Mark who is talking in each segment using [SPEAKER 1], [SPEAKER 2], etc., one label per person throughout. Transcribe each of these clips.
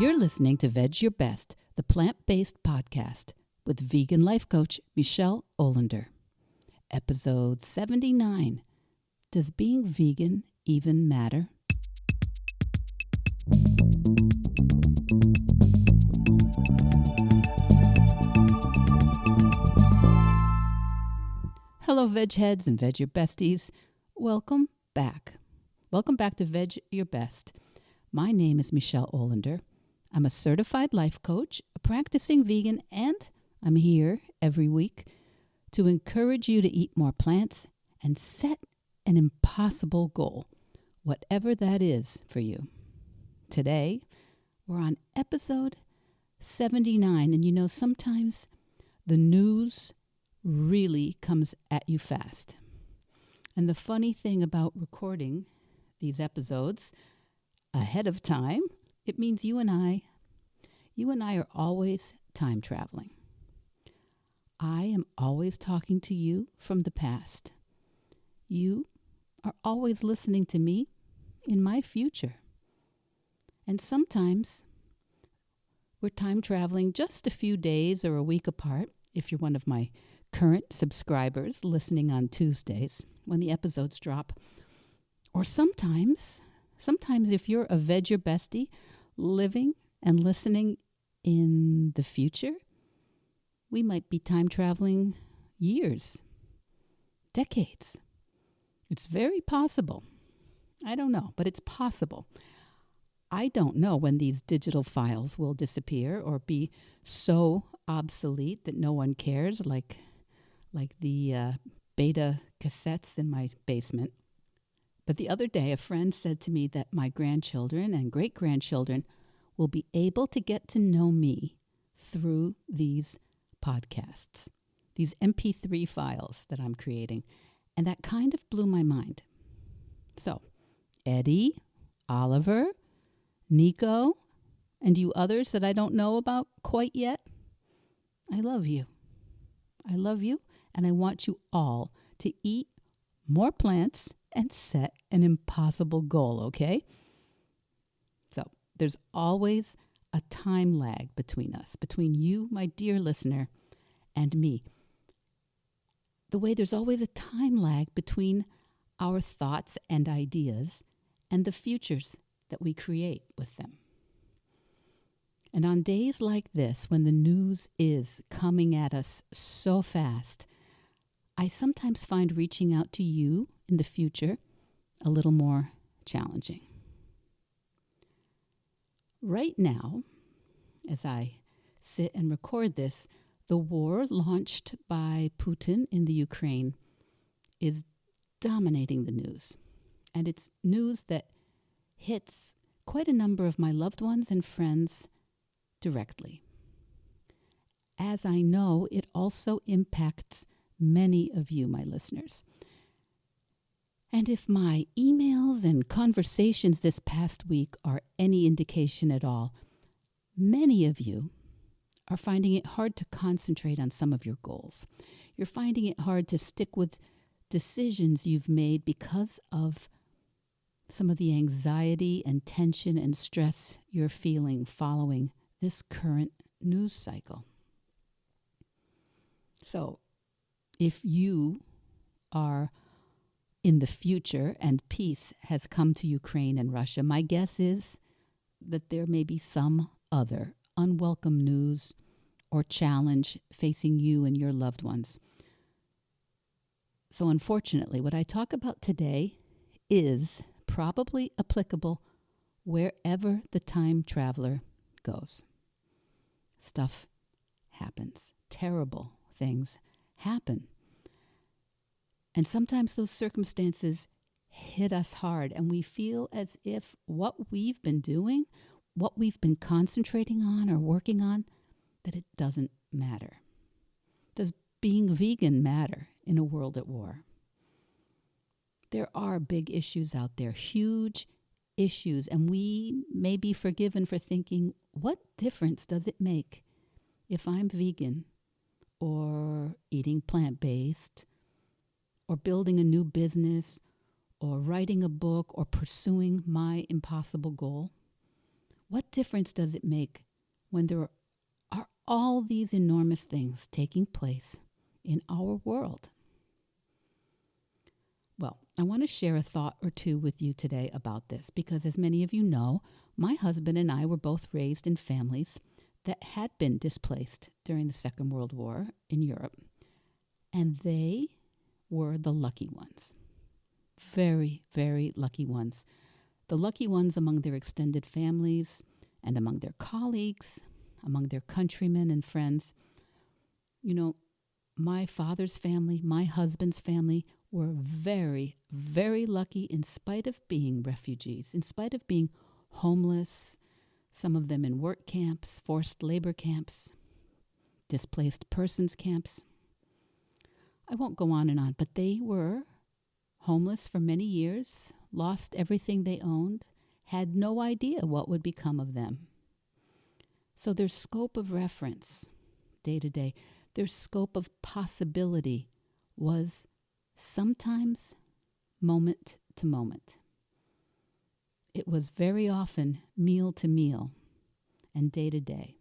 [SPEAKER 1] You're listening to Vedge Your Best, the plant-based podcast with vegan life coach Michele Olander. Episode 79. Does being vegan even matter? Hello, Vedge Heads and Vedge Your Besties. Welcome back. Welcome back to Vedge Your Best. My name is Michele Olander. I'm a certified life coach, a practicing vegan, and I'm here every week to encourage you to eat more plants and set an impossible goal, whatever that is for you. Today, we're on episode 79, and you know, sometimes the news really comes at you fast. And the funny thing about recording these episodes ahead of time, it means you and I are always time traveling. I am always talking to you from the past. You are always listening to me in my future. And sometimes we're time traveling just a few days or a week apart, if you're one of my current subscribers listening on Tuesdays when the episodes drop. Or sometimes if you're a Vedge Your Bestie living and listening in the future, we might be time traveling years, decades. It's very possible. I don't know, but it's possible. I don't know when these digital files will disappear or be so obsolete that no one cares, like the beta cassettes in my basement. But the other day, a friend said to me that my grandchildren and great-grandchildren will be able to get to know me through these podcasts, these MP3 files that I'm creating. And that kind of blew my mind. So, Eddie, Oliver, Nico, and you others that I don't know about quite yet, I love you. I love you, and I want you all to eat more plants and set an impossible goal, okay? So there's always a time lag between us, between you, my dear listener, and me. The way there's always a time lag between our thoughts and ideas and the futures that we create with them. And on days like this, when the news is coming at us so fast, I sometimes find reaching out to you in the future a little more challenging. Right now, as I sit and record this, the war launched by Putin in the Ukraine is dominating the news. And it's news that hits quite a number of my loved ones and friends directly. As I know, it also impacts many of you, my listeners. And if my emails and conversations this past week are any indication at all, many of you are finding it hard to concentrate on some of your goals. You're finding it hard to stick with decisions you've made because of some of the anxiety and tension and stress you're feeling following this current news cycle. So, if you are in the future and peace has come to Ukraine and Russia, my guess is that there may be some other unwelcome news or challenge facing you and your loved ones. So unfortunately, what I talk about today is probably applicable wherever the time traveler goes. Stuff happens. Terrible things happen. And sometimes those circumstances hit us hard, and we feel as if what we've been doing, what we've been concentrating on or working on, that it doesn't matter. Does being vegan matter in a world at war? There are big issues out there, huge issues, and we may be forgiven for thinking, what difference does it make if I'm vegan or eating plant-based or building a new business or writing a book or pursuing my impossible goal? What difference does it make when there are all these enormous things taking place in our world? Well, I want to share a thought or two with you today about this because, as many of you know, my husband and I were both raised in families that had been displaced during the Second World War in Europe, and they were the lucky ones. Very, very lucky ones. The lucky ones among their extended families and among their colleagues, among their countrymen and friends. You know, my father's family, my husband's family were very, very lucky in spite of being refugees, in spite of being homeless, some of them in work camps, forced labor camps, displaced persons camps. I won't go on, but they were homeless for many years, lost everything they owned, had no idea what would become of them. So their scope of reference, day to day, their scope of possibility was sometimes moment to moment. It was very often meal to meal and day to day.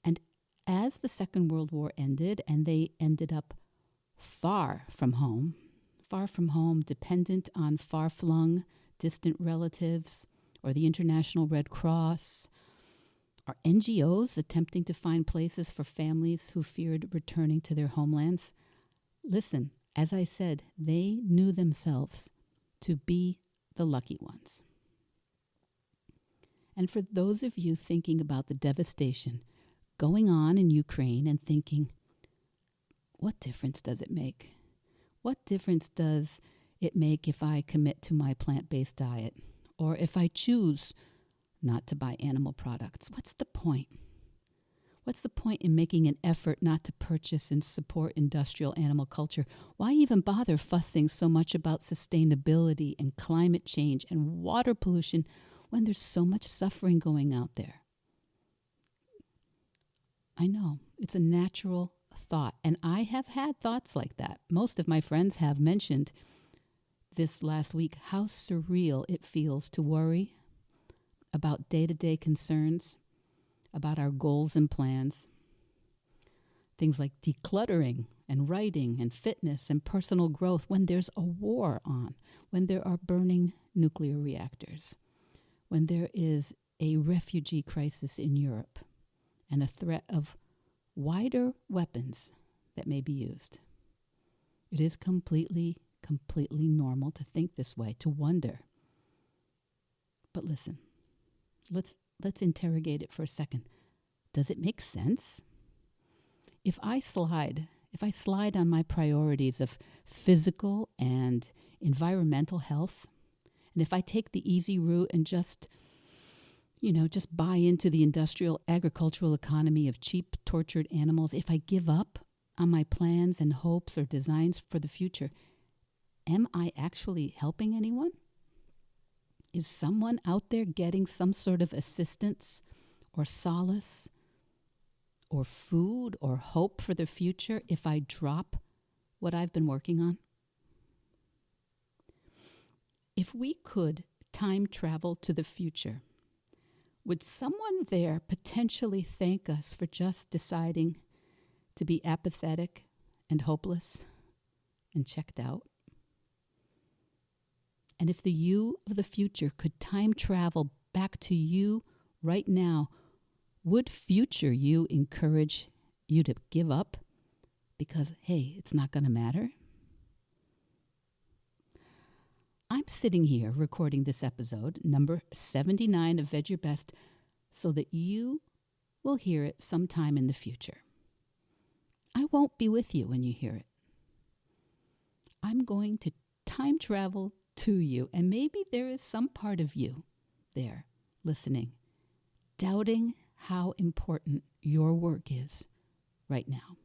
[SPEAKER 1] And as the Second World War ended and they ended up far from home, dependent on far-flung, distant relatives or the International Red Cross, or NGOs attempting to find places for families who feared returning to their homelands. Listen, as I said, they knew themselves to be the lucky ones. And for those of you thinking about the devastation going on in Ukraine and thinking, what difference does it make? What difference does it make if I commit to my plant-based diet? Or if I choose not to buy animal products? What's the point? What's the point in making an effort not to purchase and support industrial animal culture? Why even bother fussing so much about sustainability and climate change and water pollution when there's so much suffering going out there? I know, it's a natural thought, and I have had thoughts like that. Most of my friends have mentioned this last week how surreal it feels to worry about day-to-day concerns, about our goals and plans. Things like decluttering and writing and fitness and personal growth when there's a war on, when there are burning nuclear reactors, when there is a refugee crisis in Europe and a threat of wider weapons that may be used. It is completely normal to think this way, to wonder. But listen, let's interrogate it for a second. Does it make sense? If I slide on my priorities of physical and environmental health, and if I take the easy route and just buy into the industrial agricultural economy of cheap, tortured animals, if I give up on my plans and hopes or designs for the future, am I actually helping anyone? Is someone out there getting some sort of assistance or solace or food or hope for the future if I drop what I've been working on? If we could time travel to the future, would someone there potentially thank us for just deciding to be apathetic and hopeless and checked out? And if the you of the future could time travel back to you right now, would future you encourage you to give up because, hey, it's not going to matter? I'm sitting here recording this episode, number 79 of Vedge Your Best, so that you will hear it sometime in the future. I won't be with you when you hear it. I'm going to time travel to you, and maybe there is some part of you there listening, doubting how important your work is right now.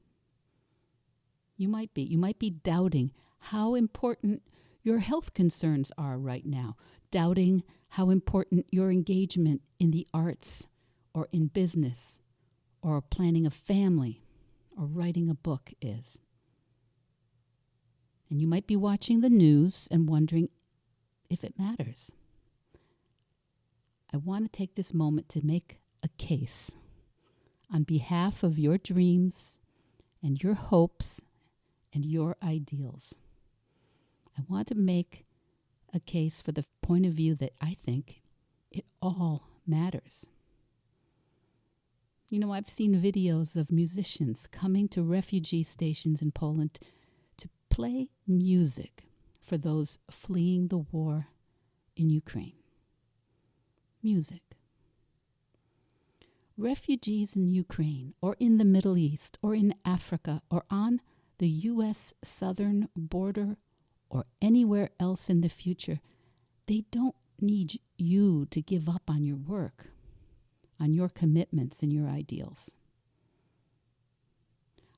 [SPEAKER 1] You might be doubting how important your health concerns are right now, doubting how important your engagement in the arts or in business or planning a family or writing a book is. And you might be watching the news and wondering if it matters. I want to take this moment to make a case on behalf of your dreams and your hopes and your ideals. I want to make a case for the point of view that I think it all matters. You know, I've seen videos of musicians coming to refugee stations in Poland to play music for those fleeing the war in Ukraine. Music. Refugees in Ukraine or in the Middle East or in Africa or on the U.S. southern border or anywhere else in the future, they don't need you to give up on your work, on your commitments and your ideals.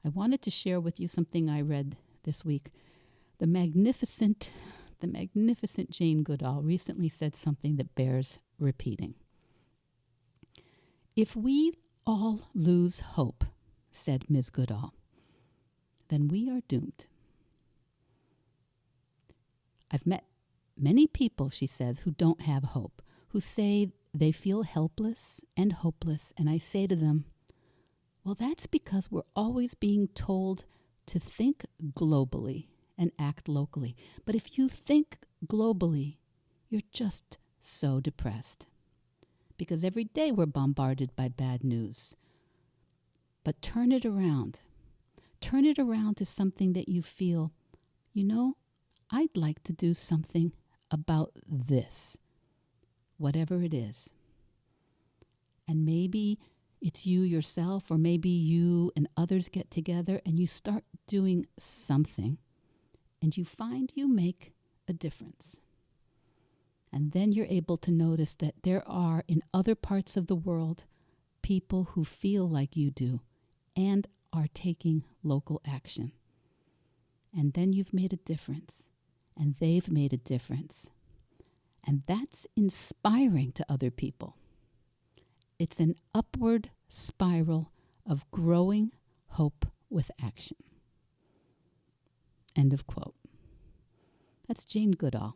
[SPEAKER 1] I wanted to share with you something I read this week. The magnificent Jane Goodall recently said something that bears repeating. If we all lose hope, said Ms. Goodall, then we are doomed. I've met many people, she says, who don't have hope, who say they feel helpless and hopeless, and I say to them, well, that's because we're always being told to think globally and act locally. But if you think globally, you're just so depressed. Because every day we're bombarded by bad news. But turn it around. Turn it around to something that you feel, you know, I'd like to do something about this, whatever it is. And maybe it's you yourself, or maybe you and others get together and you start doing something and you find you make a difference. And then you're able to notice that there are in other parts of the world people who feel like you do and are taking local action. And then you've made a difference, and they've made a difference. And that's inspiring to other people. It's an upward spiral of growing hope with action. End of quote. That's Jane Goodall,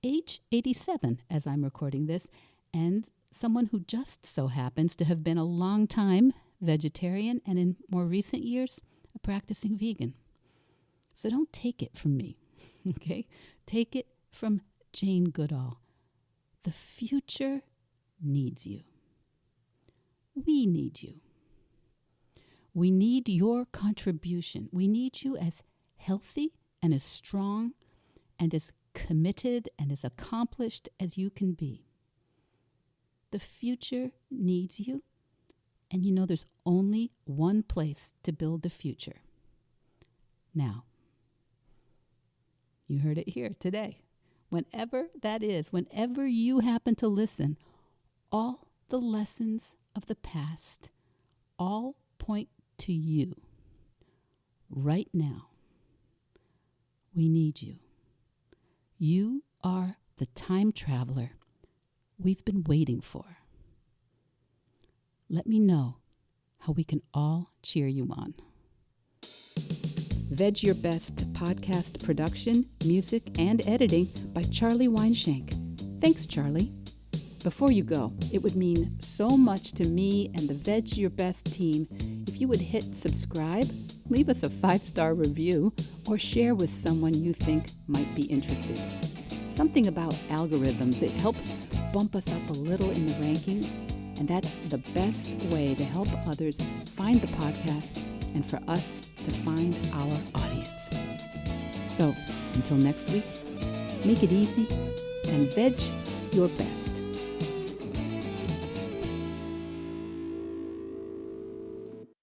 [SPEAKER 1] age 87 as I'm recording this, and someone who just so happens to have been a long-time vegetarian and in more recent years, a practicing vegan. So don't take it from me, okay? Take it from Jane Goodall. The future needs you. We need you. We need your contribution. We need you as healthy and as strong and as committed and as accomplished as you can be. The future needs you. And you know there's only one place to build the future. Now. You heard it here today. Whenever that is, whenever you happen to listen, all the lessons of the past all point to you. Right now. We need you. You are the time traveler we've been waiting for. Let me know how we can all cheer you on. Vedge Your Best podcast production, music, and editing by Charlie Weinshank. Thanks, Charlie. Before you go, it would mean so much to me and the Vedge Your Best team if you would hit subscribe, leave us a 5-star review, or share with someone you think might be interested. Something about algorithms, it helps bump us up a little in the rankings, and that's the best way to help others find the podcast and for us to find our audience. So, until next week, make it easy and veg your best.